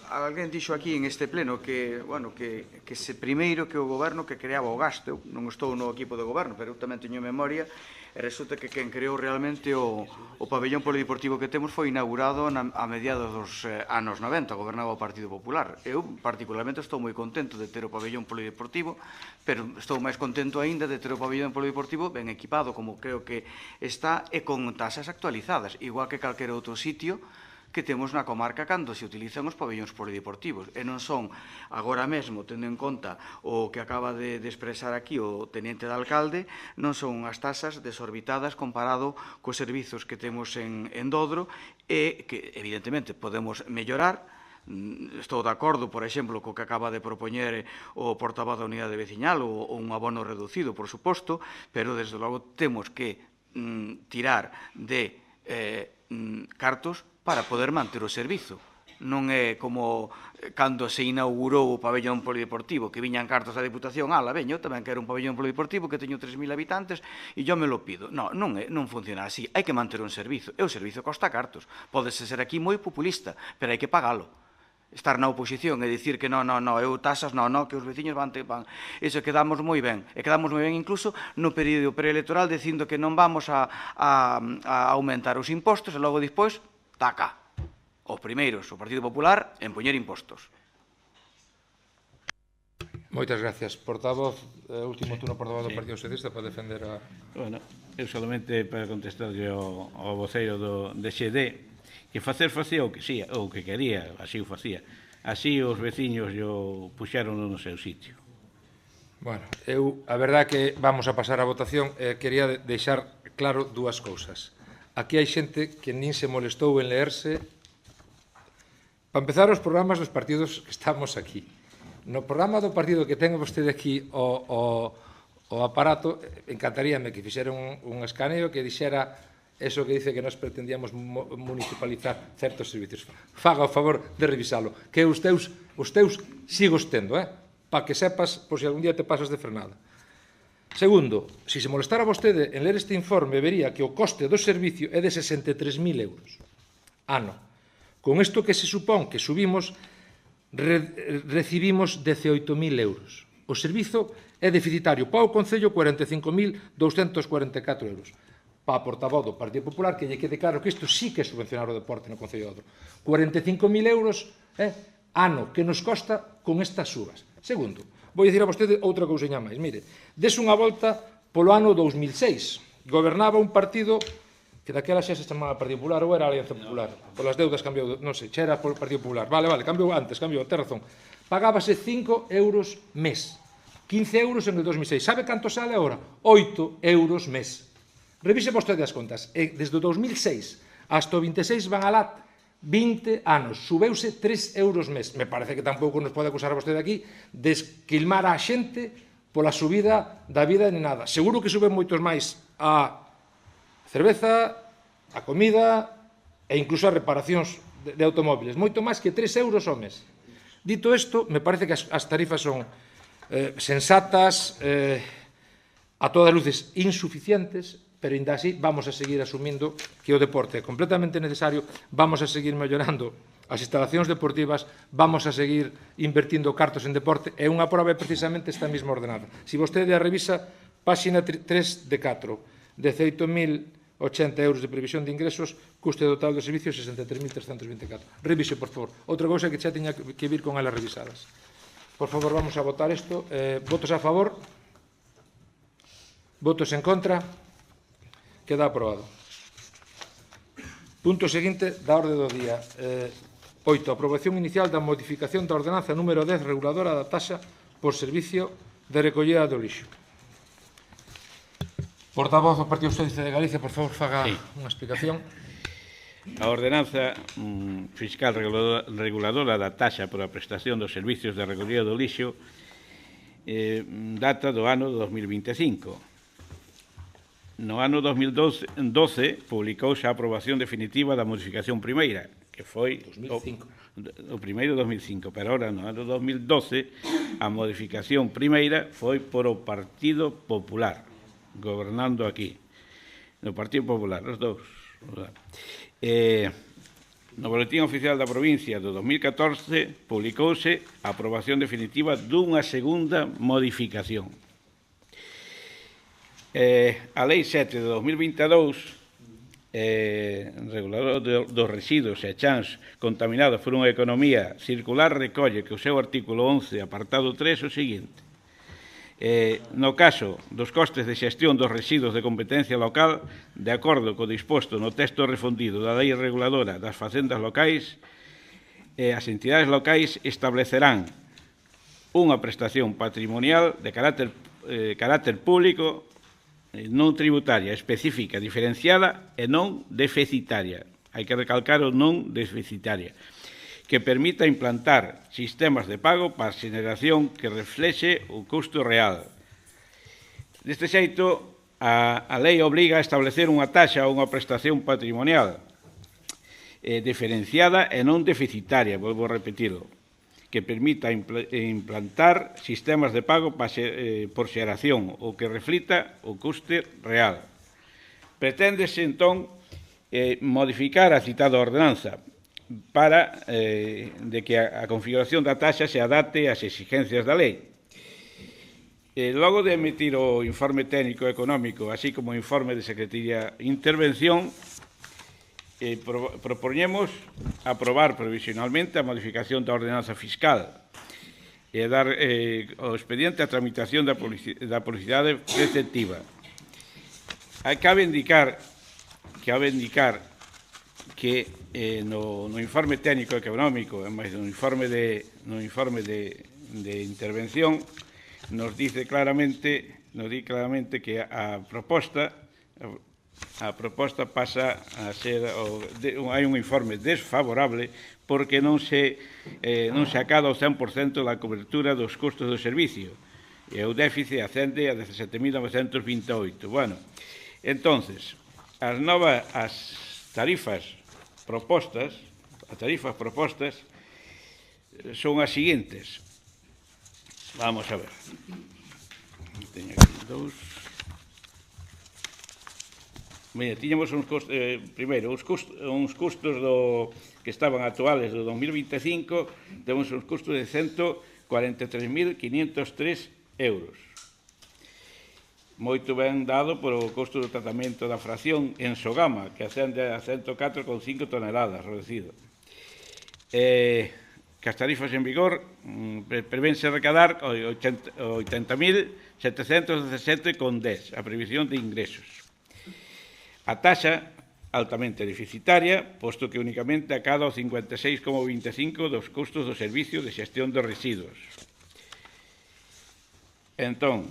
alguén dixo aquí en este pleno que, bueno, que se primeiro que o goberno que creaba o gasto. Eu non estou no equipo de goberno, pero eu tamén teño memoria, e resulta que quen creou realmente o pabellón polideportivo que temos foi inaugurado a mediados dos anos 90, gobernaba o Partido Popular. Eu particularmente estou moi contento de ter o pabellón polideportivo, pero estou máis contento aínda de ter o pabellón polideportivo ben equipado, como creo que está, e con tasas actualizadas, igual que calquera outro sitio que temos na comarca cando se utilizan os pabellóns polideportivos, e non son agora mesmo, tendo en conta o que acaba de expresar aquí o teniente de alcalde, non son as tasas desorbitadas comparado cos servizos que temos en Dodro, e que evidentemente podemos mellorar. Estou de acordo, por exemplo, co que acaba de propoñer o portavoz da unidade veciñal, ou un abono reducido, por suposto, pero desde logo temos que tirar de cartos para poder manter o servizo. Non é como cando se inaugurou o pabellón polideportivo, que viñan cartos da Diputación, veño, tamén quero un pabellón polideportivo que teño 3.000 habitantes e yo me lo pido. Non funciona así, hai que manter un servizo, e o servizo costa cartos. Pódese ser aquí moi populista, pero hai que pagalo. Estar na oposición e dicir que non, eu tasas, que os veciños van. Iso quedamos moi ben. E quedamos moi ben incluso no período preelectoral dicindo que non vamos a aumentar os impostos e logo despois, taca. Os primeiros, o Partido Popular, en poñer impostos. Moitas gracias. Portavoz, último turno, portavoz do Partido Socialista para defender a... Bueno, eu solamente para contestarlle ao voceiro do DXD, que facía o que quería, así o facía. Así os veciños o puxeron no seu sitio. Bueno, a verdade que vamos a pasar a votación, quería deixar claro dúas cousas. Aquí hai xente que nin se molestou en leerse, para empezar, os programas dos partidos que estamos aquí. No programa do partido que ten vostede aquí o aparato, encantaríame que fixera un escaneo que dixera eso que dice que nós pretendíamos municipalizar certos servicios. Faga o favor de revisalo, que os teus sigo estendo, para que sepas, por se algún día te pasas de frenada. Segundo, se molestara vostede en ler este informe, vería que o coste do servicio é de 63.000 euros ano. Con isto que se supón que subimos, recibimos 18.000 euros. O servizo é deficitario para o Concello 45.244 euros. Para a portavoz do Partido Popular, que lle quede claro que isto sí que é subvencionar o deporte no Concello de Dodro. 45.000 euros ano que nos costa con estas subas. Segundo, vou dicir a vostede outra cousiña máis. Mire, des unha volta polo ano 2006. Gobernaba un partido que daquela xa se chamaba Partido Popular ou era Alianza Popular. Polas deudas cambiou, non sei, xa era polo Partido Popular. Vale, cambiou antes, ten razón. Pagábase 5 euros mes. 15 euros en el 2006. Sabe canto sale agora? 8 euros mes. Revise vostede as contas. Desde o 2006 hasta o 26 van alá 20 anos. Subeuse 3 euros mes. Me parece que tampouco nos pode acusar a vostede aquí de esquilmar a xente pola subida da vida ni nada. Seguro que suben moitos máis a cerveza, a comida e incluso a reparacións de automóviles. Moito máis que 3 euros ao mes. Dito isto, me parece que as tarifas son sensatas, a todas luces insuficientes, pero ainda así vamos a seguir asumindo que o deporte é completamente necesario, vamos a seguir mellorando as instalacións deportivas, vamos a seguir invertindo cartos en deporte, e unha prova é precisamente esta mesma ordenada. Se vostede a revisa, páxina 3 de 4, 18.080 euros de previsión de ingresos, custe total do servicio 63.324. Revise, por favor. Outra cousa que xa tiña que vir con elas revisadas. Por favor, vamos a votar isto. Votos a favor? Votos en contra? Queda aprobado. Punto seguinte da orde do día. 8. Aprobación inicial da modificación da ordenanza número 10 reguladora da taxa por servicio de recollida do lixo. Portavoz do Partido Socialista de Galicia, por favor, faga unha explicación. A ordenanza fiscal reguladora da taxa por a prestación dos servicios de recollida do lixo data do ano 2025. no ano 2012 publicouse a aprobación definitiva da modificación primeira, que foi 2005. o primeiro 2005, pero ahora no ano 2012 a modificación primeira foi por o Partido Popular, gobernando aquí. No Partido Popular, os dous. No Boletín Oficial da Provincia do 2014 publicouse a aprobación definitiva dunha segunda modificación. A Lei 7 de 2022, regulador dos residuos e chans contaminados por unha economía circular, recolle que o seu artículo 11, apartado 3, o seguinte: no caso dos costes de xestión dos residuos de competencia local, de acordo co disposto no texto refundido da Lei Reguladora das Facendas Locais, as entidades locais establecerán unha prestación patrimonial de carácter público, non tributaria, específica, diferenciada e non deficitaria. Hai que recalcar o non deficitaria, que permita implantar sistemas de pago para a xeneración que reflexe o custo real. Deste xeito, a lei obriga a establecer unha taxa ou unha prestación patrimonial diferenciada e non deficitaria, volvo a repetirlo, que permita implantar sistemas de pago por xeración, o que reflita o custe real. Preténdese, entón, modificar a citada ordenanza para de que a configuración da taxa se adapte ás exigencias da lei. Logo de emitir o informe técnico e económico, así como o informe de Secretaría de Intervención, propoñemos aprobar provisionalmente a modificación da ordenanza fiscal e dar o expediente a tramitación da publicidade preceptiva. Cabe indicar que no informe técnico e económico, e máis no informe de intervención, nos dice claramente que a proposta pasa a ser hai un informe desfavorable porque non se acada o 100% da cobertura dos custos do servicio e o déficit ascende a 17.928. Bueno, entonces, as tarifas propostas son as seguintes. Vamos a ver. Teño aquí dous. Mira, tiñamos primeiro uns custos que estaban actuales do 2025, temos uns custos de 143.503 euros. Moito ben dado por o custo do tratamento da fracción en Sogama, que ascende a 104,5 toneladas, reducido. Que as tarifas en vigor prevense recadar 80.717,10, a previsión de ingresos. A taxa altamente deficitaria, posto que únicamente acada o 56,25 dos custos do servicio de xestión dos residuos. Entón,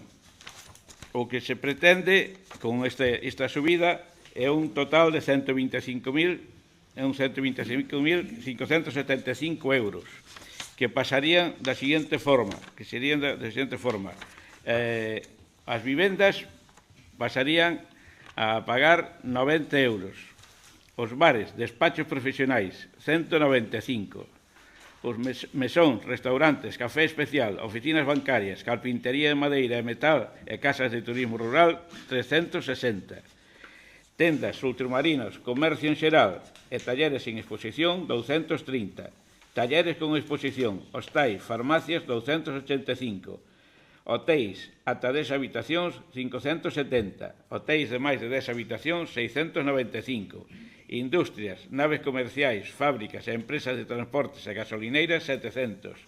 o que se pretende con esta subida é un total de 125.575 euros, que pasarían da seguinte forma, as vivendas pasarían a pagar 90 euros, os bares, despachos profesionais, 195, os mesóns, restaurantes, café especial, oficinas bancarias, carpintería de madeira e metal e casas de turismo rural, 360. Tendas, ultramarinos, comercio en xeral e talleres sin exposición, 230. Talleres con exposición, hostais, farmacias, 285. Hotéis ata 10 habitacións, 570. Hotéis de máis de 10 habitacións, 695. Industrias, naves comerciais, fábricas e empresas de transportes e gasolineiras, 700.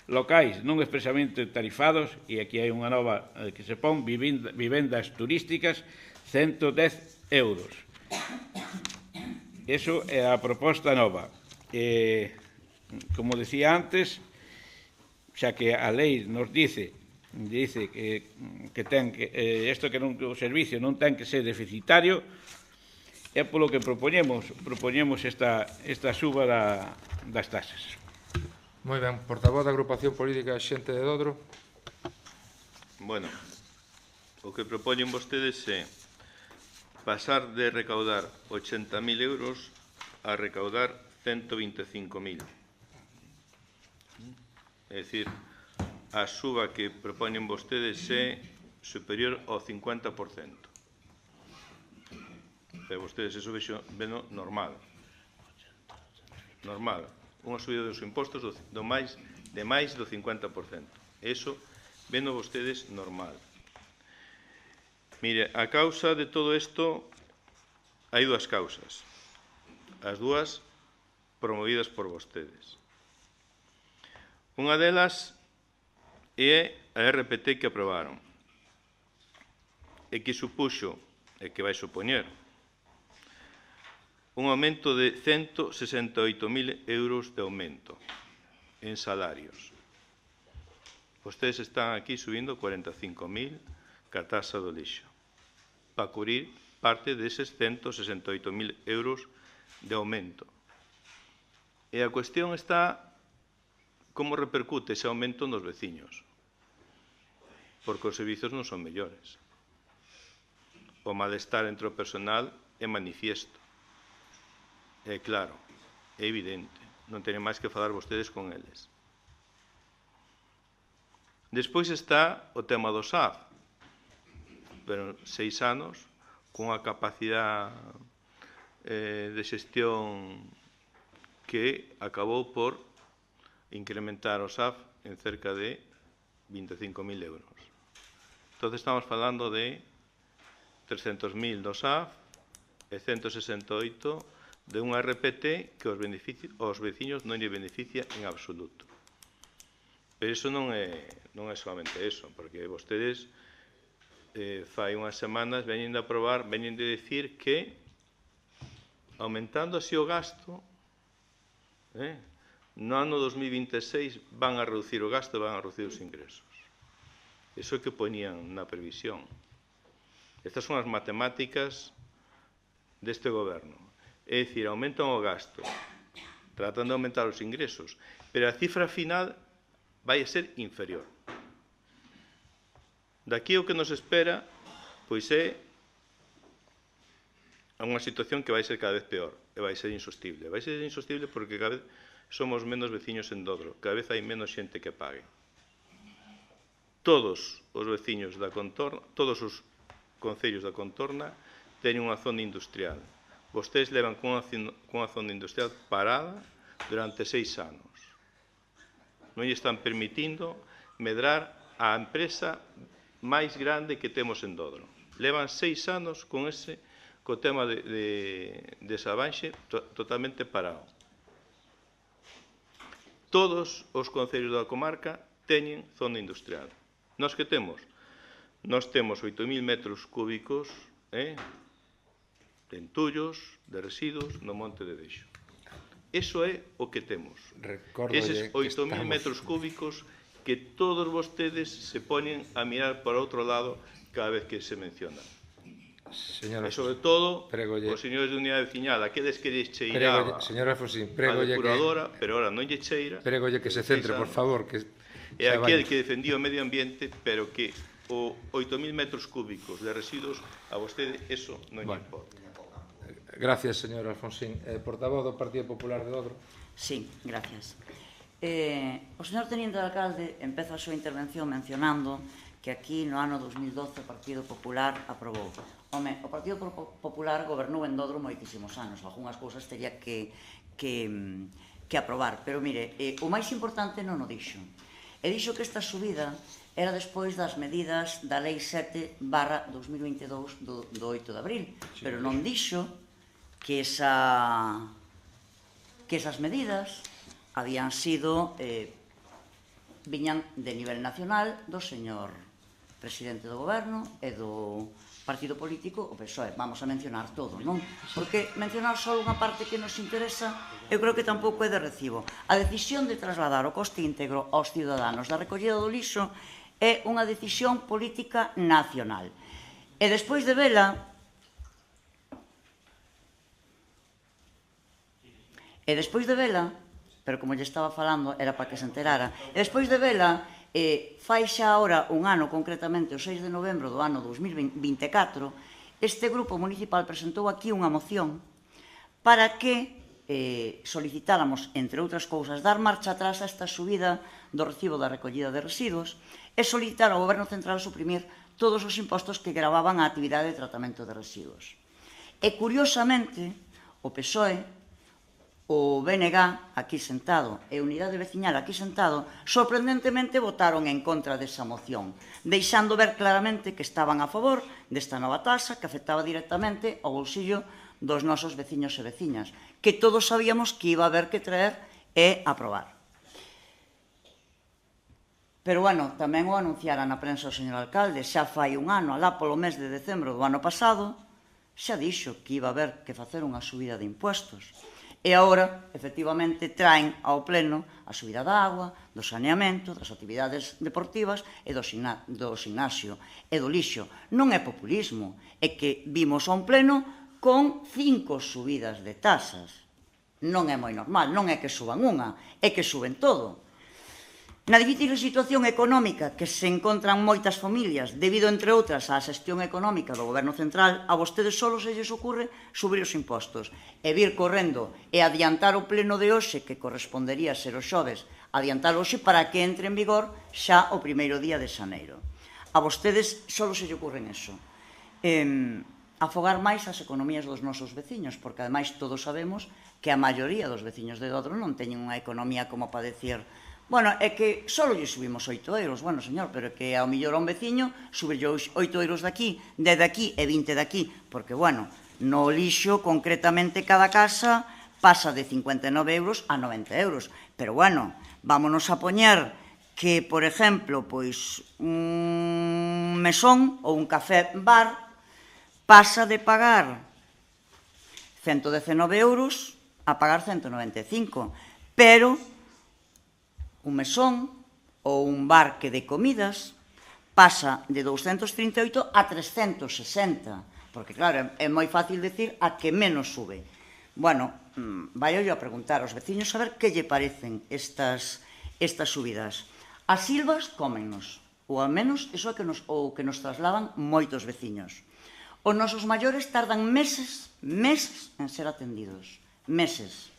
Locais non expresamente tarifados, e aquí hai unha nova que se pon, vivendas turísticas, 110 euros. Eso é a proposta nova. Como decía antes, xa que a lei nos dice que o servicio non ten que ser deficitario, é polo que propoñemos esta suba das taxas. Moi ben, portavoz da agrupación política Xente de Dodro. Bueno, o que propoñen vostedes é pasar de recaudar 80.000 euros a recaudar 125.000. É dicir, a suba que propoñen vostedes é superior ao 50%. Pero vostedes eso veno normal. Normal. Unha subida dos impostos de máis do 50%. Eso veno vostedes normal. Mire, a causa de todo isto, hai dúas causas. As dúas promovidas por vostedes. Unha delas é a RPT que aprobaron e que supuxo, e que vai supoñer, un aumento de 168.000 euros de aumento en salarios. Vostedes están aquí subindo 45.000 ca taxa do lixo para cubrir parte deses 168.000 euros de aumento. E a cuestión está como repercute ese aumento nos veciños, porque os servizos non son mellores. O malestar entre o personal é manifiesto. É claro, é evidente. Non teñen máis que falar vostedes con eles. Despois está o tema do SAF. Pero 6 anos, cunha capacidade de xestión que acabou por incrementar o SAF en cerca de 25.000 euros. Entón, estamos falando de 300.000 do SAF e 168 de unha RPT que os veciños non lle beneficia en absoluto. Pero iso non é solamente eso, porque vostedes fai unhas semanas veñen de aprobar, veñen de decir que aumentando así o gasto, no ano 2026 van a reducir o gasto e van a reducir os ingresos. Iso é que poñían na previsión. Estas son as matemáticas deste goberno. É dicir, aumentan o gasto, tratan de aumentar os ingresos, pero a cifra final vai a ser inferior. Daqui o que nos espera, pois é unha situación que vai ser cada vez peor e vai ser insostible. Vai ser insostible porque cada vez somos menos veciños en Dodro, cada vez hai menos xente que pague. Todos os veciños da contorna, todos os concellos da contorna teñen unha zona industrial. Vostedes levan cunha zona industrial parada durante 6 anos. Non lle están permitindo medrar a empresa máis grande que temos en Dodro. Levan 6 anos con co tema de Sabanxe totalmente parado. Todos os concellos da comarca teñen zona industrial. Nós que temos? Nós temos 8.000 metros cúbicos de entullos, de residuos no Monte de Deixo. Eso é o que temos. Eses 8.000 metros cúbicos que todos vostedes se poñen a mirar para outro lado cada vez que se menciona. E sobre todo, os señores de unidade veciñal, aqueles que lle cheiraba a depuradora, pero ahora non lle cheira. Pregolle que se centre, por favor. E aquel que defendía o medio ambiente, pero que o 8.000 metros cúbicos de residuos, a vostede eso non lle importa. Gracias, señor Alfonsín. Portavoz do Partido Popular de Dodro. Sí, gracias. O señor Teniente de Alcalde empeza a súa intervención mencionando que aquí no ano 2012 o Partido Popular aprobou. Home, o Partido Popular gobernou en Dodro moitísimos anos, algunhas cousas teria que aprobar, pero mire, o máis importante non o dixo. E dixo que esta subida era despois das medidas da Lei 7/2022 do 8 de abril, pero non dixo que esas medidas habían sido viñan de nivel nacional do señor presidente do goberno e do partido político, o PSOE. Vamos a mencionar todo, non? Porque mencionar só unha parte que nos interesa, eu creo que tampouco é de recibo. A decisión de trasladar o coste íntegro aos ciudadanos da recollida do lixo é unha decisión política nacional. E despois de vela, pero como lle estaba falando, era para que se enterara, e despois de vela, fai xa agora un ano, concretamente o 6 de novembro do ano 2024, este grupo municipal presentou aquí unha moción para que solicitáramos, entre outras cousas, dar marcha atrás a esta subida do recibo da recollida de residuos e solicitar ao Goberno Central suprimir todos os impostos que gravaban a actividade de tratamento de residuos. E, curiosamente, o PSOE, o BNG aquí sentado e a Unidade Veciñal aquí sentado, sorprendentemente votaron en contra desa moción, deixando ver claramente que estaban a favor desta nova taxa que afectaba directamente ao bolsillo dos nosos veciños e veciñas, que todos sabíamos que iba a haber que traer e aprobar. Pero, bueno, tamén o anunciara na prensa o señor alcalde, xa fai un ano, alá polo mes de decembro do ano pasado, xa dixo que iba a haber que facer unha subida de impuestos. E agora, efectivamente, traen ao pleno a subida da agua, do saneamento, das actividades deportivas e do gimnasio e do lixo. Non é populismo, é que vimos a un pleno con 5 subidas de tasas. Non é moi normal, non é que suban unha, é que suben todo. Na difícil situación económica que se encontran moitas familias, debido, entre outras, á xestión económica do Goberno Central, a vostedes só se lles ocurre subir os impostos e vir correndo e adiantar o pleno de hoxe, que correspondería ser o xoves, adiantar hoxe para que entre en vigor xa o primeiro día de xaneiro. A vostedes só se lle ocurren eso. Afogar máis as economías dos nosos veciños, porque, ademais, todos sabemos que a maioría dos veciños de Dodro non teñen unha economía como para decir: bueno, é que só lle subimos 8 euros. Bueno, señor, pero é que ao millor a un veciño subirlle 8 euros daqui, 10 daqui e 20 daqui. Porque, bueno, no lixo, concretamente, cada casa pasa de 59 euros a 90 euros. Pero, bueno, vámonos a poñer que, por exemplo, pois un mesón ou un café bar pasa de pagar 119 euros a pagar 195. Pero un mesón ou un bar que de comidas pasa de 238 a 360, porque, claro, é moi fácil decir a que menos sube. Bueno, vai eu a preguntar aos veciños a ver que lle parecen estas subidas. As silvas cómennos, ou ao menos iso é que nos trasladan moitos veciños. Os nosos maiores tardan meses en ser atendidos, meses.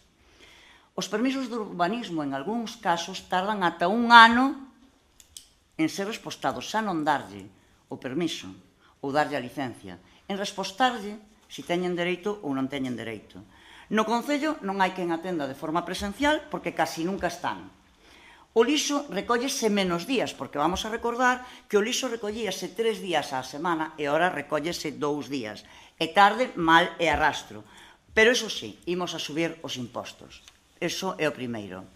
Os permisos de urbanismo, en algúns casos, tardan ata un ano en ser respostados, xa non darlle o permiso ou darlle a licencia, en respostarlle se teñen dereito ou non teñen dereito. No Concello non hai quen atenda de forma presencial porque casi nunca están. O lixo recóllese menos días, porque vamos a recordar que o lixo recollíase 3 días á semana e agora recóllese 2 días. E tarde, mal e arrastro. Pero, iso sí, imos a subir os impostos. Eso é o primeiro.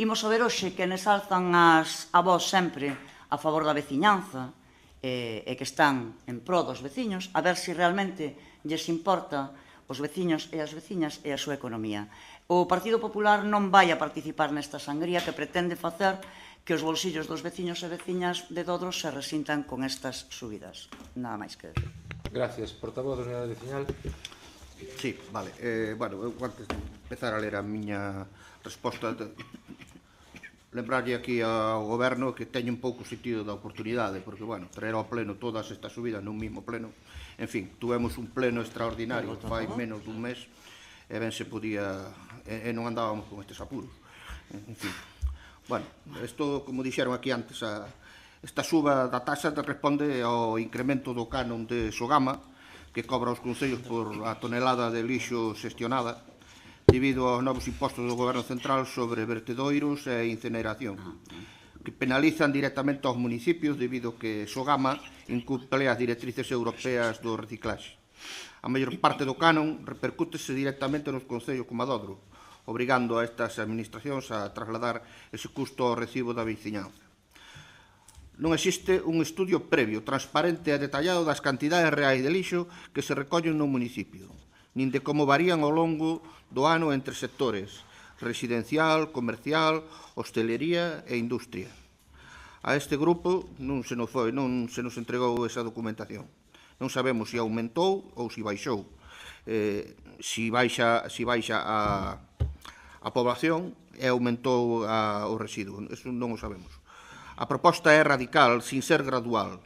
Imos a ver hoxe que nos alzan a voz sempre a favor da veciñanza e que están en pro dos veciños, a ver se realmente lles importa os veciños e as veciñas e a súa economía. O Partido Popular non vai a participar nesta sangría que pretende facer que os bolsillos dos veciños e veciñas de Dodro se resintan con estas subidas. Nada máis que decir. Gracias. Portavoz da Unidade Veciñal. Sí, vale. Bueno, eu antes de empezar a ler a miña resposta, lembrarlle aquí ao Goberno que teñe un pouco sentido da oportunidade, porque, bueno, traer ao pleno todas estas subidas nun mismo pleno, en fin, tuvemos un pleno extraordinario fai menos dun mes, e ben se podía, e non andábamos con estes apuros. En fin, bueno, isto, como dixeron aquí antes, esta suba da taxa responde ao incremento do canon de Sogama, que cobra os concellos por a tonelada de lixo xestionada, debido aos novos impostos do Goberno Central sobre vertedoiros e incineración, que penalizan directamente aos municipios debido que Sogama incumple as directrices europeas do reciclaxe. A maior parte do canon repercútese directamente nos concellos como a Dodro, obrigando a estas administracións a trasladar ese custo ao recibo da veciñanza. Non existe un estudio previo, transparente e detallado das cantidades reais de lixo que se recollen no municipio, nin de como varían ao longo do ano entre sectores residencial, comercial, hostelería e industria. A este grupo non se nos entregou esa documentación. Non sabemos se aumentou ou se baixou. Se baixa a población e aumentou o residuo. Eso non o sabemos. A proposta é radical, sin ser gradual.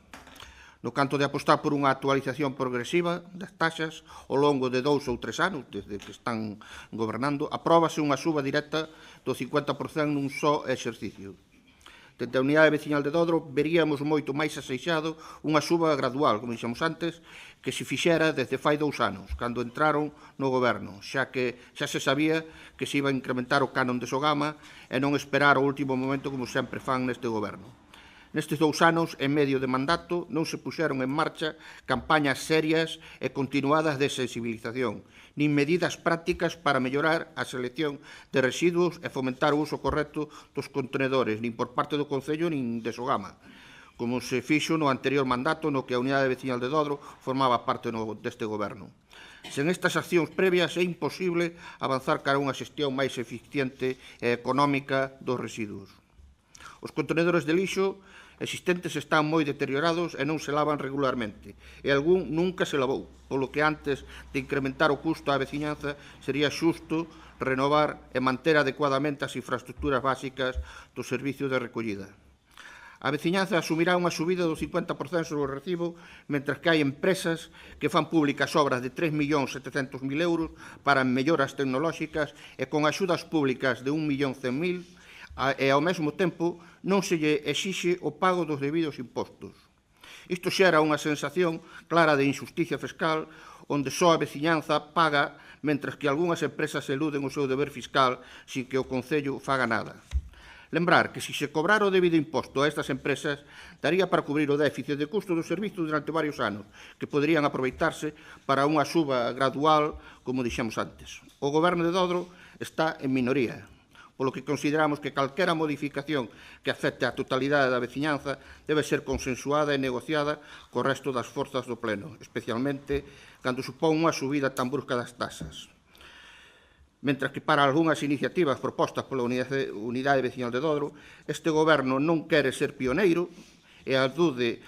No canto de apostar por unha actualización progresiva das taxas ao longo de 2 ou 3 anos, desde que están gobernando, apróbase unha suba directa do 50% nun só exercicio. Dende a Unidade Veciñal de Dodro veríamos moito máis aseixado unha suba gradual, como dixemos antes, que se fixera desde fai 2 anos, cando entraron no goberno, xa que xa se sabía que se iba a incrementar o canon de Sogama e non esperar o último momento como sempre fan neste goberno. Nestes 2 anos, en medio de mandato, non se puxeron en marcha campañas serias e continuadas de sensibilización, nin medidas prácticas para mellorar a selección de residuos e fomentar o uso correcto dos contenedores, nin por parte do Concello nin de Sogama, como se fixo no anterior mandato no que a Unidade Veciñal de Dodro formaba parte deste goberno. Sen estas accións previas é imposible avanzar cara a unha xestión máis eficiente e económica dos residuos. Os contenedores de lixo existentes están moi deteriorados e non se lavan regularmente, e algún nunca se lavou, polo que antes de incrementar o custo á veciñanza sería xusto renovar e manter adecuadamente as infraestructuras básicas do servicio de recollida. A veciñanza asumirá unha subida do 50% sobre o recibo, mentras que hai empresas que fan públicas obras de 3.700.000 euros para melloras tecnolóxicas e con axudas públicas de 1.100.000 e, ao mesmo tempo, non se lle exixe o pago dos debidos impostos. Isto xera unha sensación clara de injusticia fiscal, onde só a veciñanza paga, mentras que algunhas empresas eluden o seu deber fiscal sin que o Concello faga nada. Lembrar que, se se cobrara o debido imposto a estas empresas, daría para cubrir o déficit de custo do servizo durante varios anos, que poderían aproveitarse para unha suba gradual, como dixemos antes. O Goberno de Dodro está en minoría, polo que consideramos que calquera modificación que afecte a totalidade da veciñanza debe ser consensuada e negociada co resto das forzas do Pleno, especialmente cando supón unha subida tan brusca das taxas. Mentras que para algunhas iniciativas propostas pola Unidade Veciñal de Dodro, este goberno non quere ser pioneiro e alude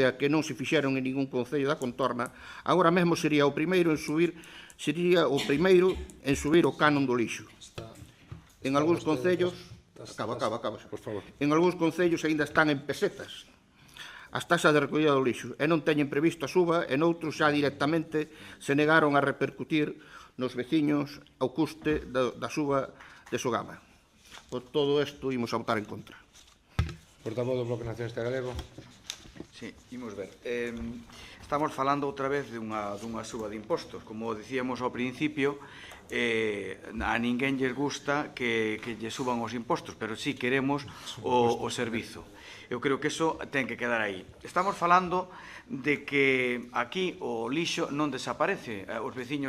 a que non se fixeron en ningún concello da contorna, agora mesmo sería o primeiro en subir o canon do lixo. En algúns concellos, por favor. En algúns concellos aínda están en pesetas as taxas de recollida do lixo e non teñen previsto a suba, e noutros xa directamente se negaron a repercutir nos veciños ao custe da suba de Sogama. Por todo isto, imos a votar en contra. Portavoz do Bloque Nacionalista Galego. Sí, imos ver. Estamos falando outra vez dunha suba de impostos. Como dicíamos ao principio, a ninguén lles gusta que lle suban os impostos, pero sí queremos o servizo. Eu creo que eso ten que quedar aí. Estamos falando de que aquí o lixo non desaparece. Os veciños